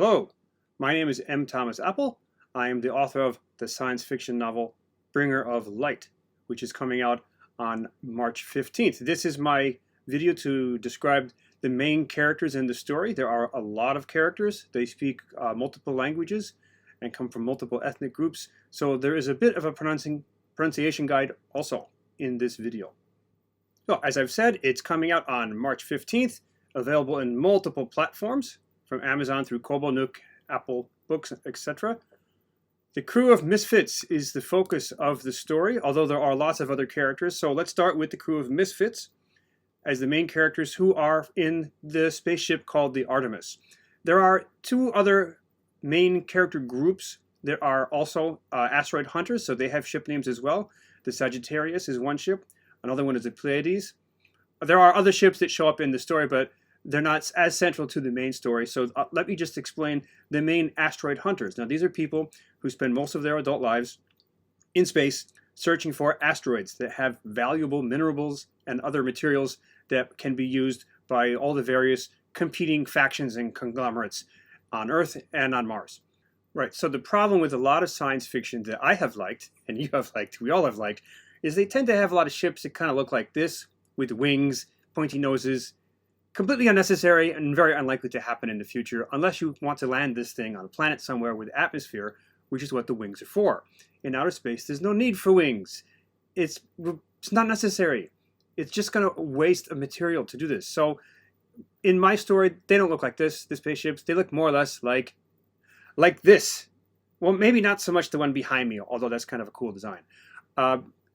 Hello, my name is M. Thomas Apple. I am the author of the science fiction novel Bringer of Light, which is coming out on March 15th. This is my video to describe the main characters in the story. There are a lot of characters. They speak multiple languages and come from multiple ethnic groups. So there is a bit of a pronunciation guide also in this video. So as I've said, it's coming out on March 15th, available in multiple platforms, from Amazon through Kobo, Nook, Apple Books, etc. The crew of misfits is the focus of the story, although there are lots of other characters. So let's start with the crew of misfits as the main characters who are in the spaceship called the Artemis. There are two other main character groups. There are also asteroid hunters, so they have ship names as well. The Sagittarius is one ship. Another one is the Pleiades. There are other ships that show up in the story, but they're not as central to the main story. So let me just explain the main asteroid hunters. Now, these are people who spend most of their adult lives in space searching for asteroids that have valuable minerals and other materials that can be used by all the various competing factions and conglomerates on Earth and on Mars. Right, so the problem with a lot of science fiction that I have liked, and you have liked, we all have liked, is they tend to have a lot of ships that kind of look like this, with wings, pointy noses, completely unnecessary and very unlikely to happen in the future unless you want to land this thing on a planet somewhere with atmosphere, which is what the wings are for. In outer space, there's no need for wings. It's not necessary. It's just going to waste a material to do this. So in my story, they don't look like this, the spaceships. They look more or less like this. Well, maybe not so much the one behind me, although that's kind of a cool design.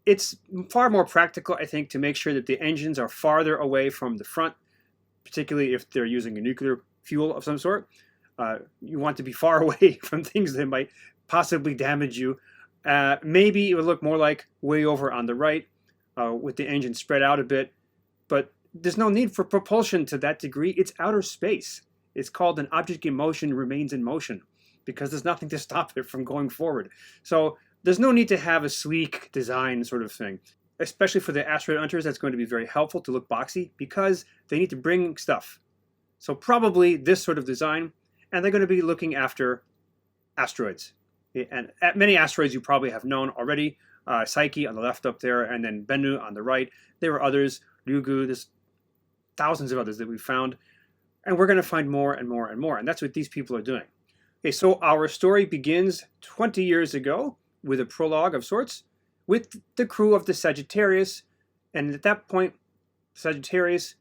It's far more practical, I think, to make sure that the engines are farther away from the front, particularly if they're using a nuclear fuel of some sort. You want to be far away from things that might possibly damage you. Maybe it would look more like way over on the right with the engine spread out a bit, but there's no need for propulsion to that degree. It's outer space. It's called an object in motion remains in motion because there's nothing to stop it from going forward. So there's no need to have a sleek design sort of thing. Especially for the asteroid hunters, that's going to be very helpful to look boxy because they need to bring stuff. So probably this sort of design, and they're going to be looking after asteroids. And at many asteroids you probably have known already. Psyche on the left up there, and then Bennu on the right. There were others, Ryugu, there's thousands of others that we found. And we're going to find more and more and more. And that's what these people are doing. Okay, so our story begins 20 years ago with a prologue of sorts, with the crew of the Sagittarius, and at that point, Sagittarius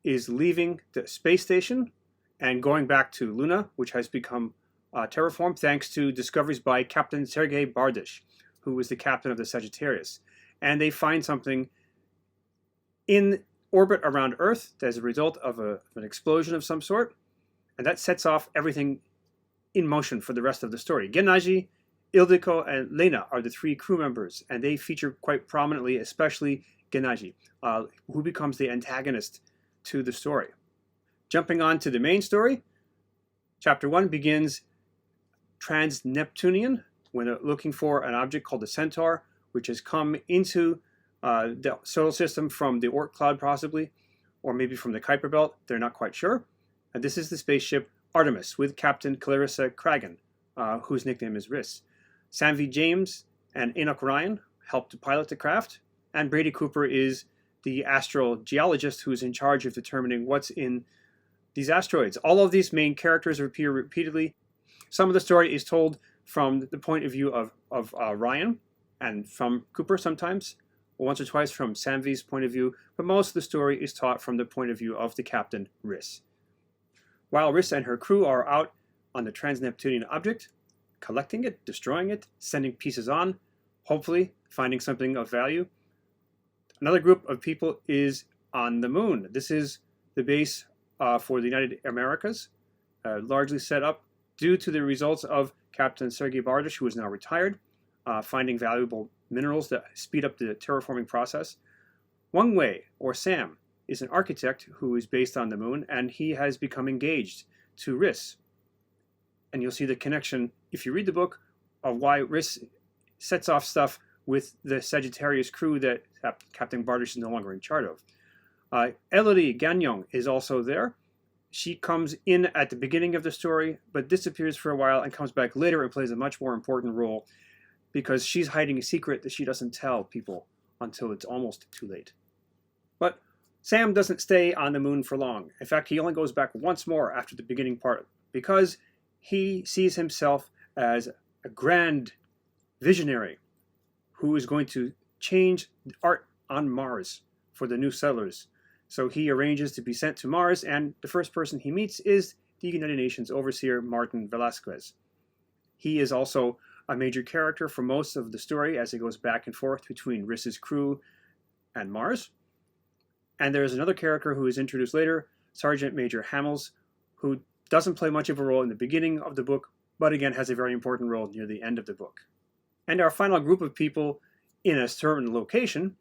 is leaving the space station and going back to Luna, which has become terraformed thanks to discoveries by Captain Sergei Bardish, who was the captain of the Sagittarius. And they find something in orbit around Earth as a result of an explosion of some sort, and that sets off everything in motion for the rest of the story. Gennady, Ildiko, and Lena are the three crew members, and they feature quite prominently, especially Gennady, who becomes the antagonist to the story. Jumping on to the main story, Chapter 1 begins trans-Neptunian, when they're looking for an object called the Centaur, which has come into the solar system from the Oort cloud possibly, or maybe from the Kuiper belt, they're not quite sure. And this is the spaceship Artemis with Captain Clarissa Kragan, whose nickname is Riss. Samvi James and Enoch Ryan help to pilot the craft, and Brady Cooper is the astrogeologist who's in charge of determining what's in these asteroids. All of these main characters appear repeatedly. Some of the story is told from the point of view of Ryan, and from Cooper sometimes, or once or twice from Samvi's point of view, but most of the story is taught from the point of view of the captain, Riss. While Riss and her crew are out on the trans-Neptunian object, collecting it, destroying it, sending pieces on, hopefully finding something of value, another group of people is on the moon. This is the base for the United Americas, largely set up due to the results of Captain Sergei Bardish, who is now retired, finding valuable minerals that speed up the terraforming process. Wang Wei, or Sam, is an architect who is based on the moon, and he has become engaged to Riss. And you'll see the connection, if you read the book, of why Riss sets off stuff with the Sagittarius crew that Captain Bardish is no longer in charge of. Elodie Gagnon is also there, She comes in at the beginning of the story, but disappears for a while and comes back later and plays a much more important role because she's hiding a secret that she doesn't tell people until it's almost too late. But Sam doesn't stay on the moon for long. In fact, he only goes back once more after the beginning part because he sees himself as a grand visionary who is going to change art on Mars for the new settlers. So he arranges to be sent to Mars, and the first person he meets is the United Nations overseer Martin Velasquez. He is also a major character for most of the story as it goes back and forth between Riss's crew and Mars. And there's another character who is introduced later, Sergeant Major Hamels, who doesn't play much of a role in the beginning of the book, but again has a very important role near the end of the book. And our final group of people in a certain location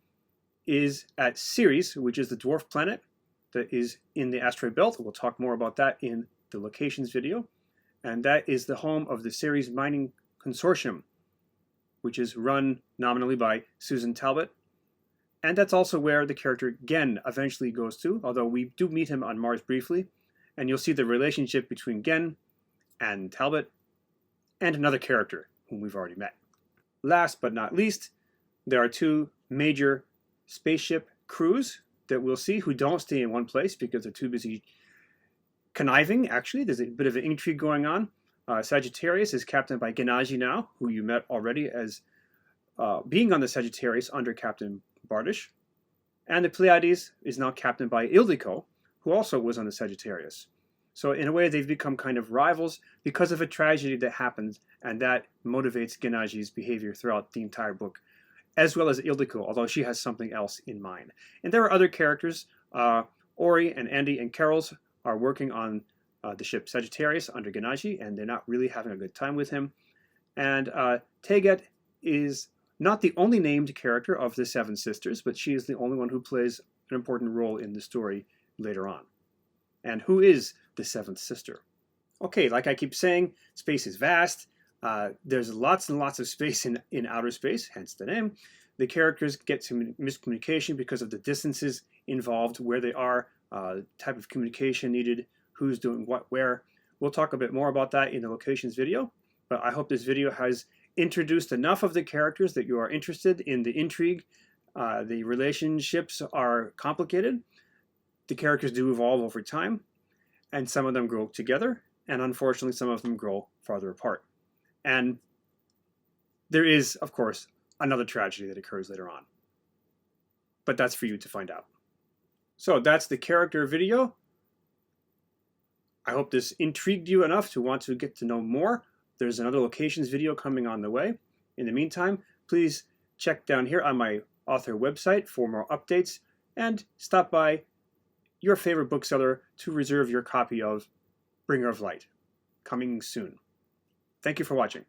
is at Ceres, which is the dwarf planet that is in the asteroid belt. We'll talk more about that in the locations video. And that is the home of the Ceres Mining Consortium, which is run nominally by Susan Talbot. And that's also where the character Gen eventually goes to, although we do meet him on Mars briefly. And you'll see the relationship between Gen and Talbot and another character whom we've already met. Last but not least, there are two major spaceship crews that we'll see who don't stay in one place because they're too busy conniving. Actually, there's a bit of an intrigue going on. Sagittarius is captained by Gennady now, who you met already as being on the Sagittarius under Captain Bardish. And the Pleiades is now captained by Ildiko, who also was on the Sagittarius. So in a way, they've become kind of rivals because of a tragedy that happens, and that motivates Gennady's behavior throughout the entire book, as well as Ildiko, although she has something else in mind. And there are other characters. Ori and Andy and Carols are working on the ship Sagittarius under Gennady, and they're not really having a good time with him. And Teget is not the only named character of the Seven Sisters, but she is the only one who plays an important role in the story later on. And who is the seventh sister? Okay, like I keep saying, space is vast. There's lots and lots of space in outer space, hence the name. The characters get some miscommunication because of the distances involved, where they are, type of communication needed, who's doing what where. We'll talk a bit more about that in the locations video, but I hope this video has introduced enough of the characters that you are interested in the intrigue. The relationships are complicated. The characters do evolve over time, and some of them grow together, and unfortunately some of them grow farther apart. And there is, of course, another tragedy that occurs later on. But that's for you to find out. So that's the character video. I hope this intrigued you enough to want to get to know more. There's another locations video coming on the way. In the meantime, please check down here on my author website for more updates, and stop by your favorite bookseller to reserve your copy of Bringer of Light, coming soon. Thank you for watching.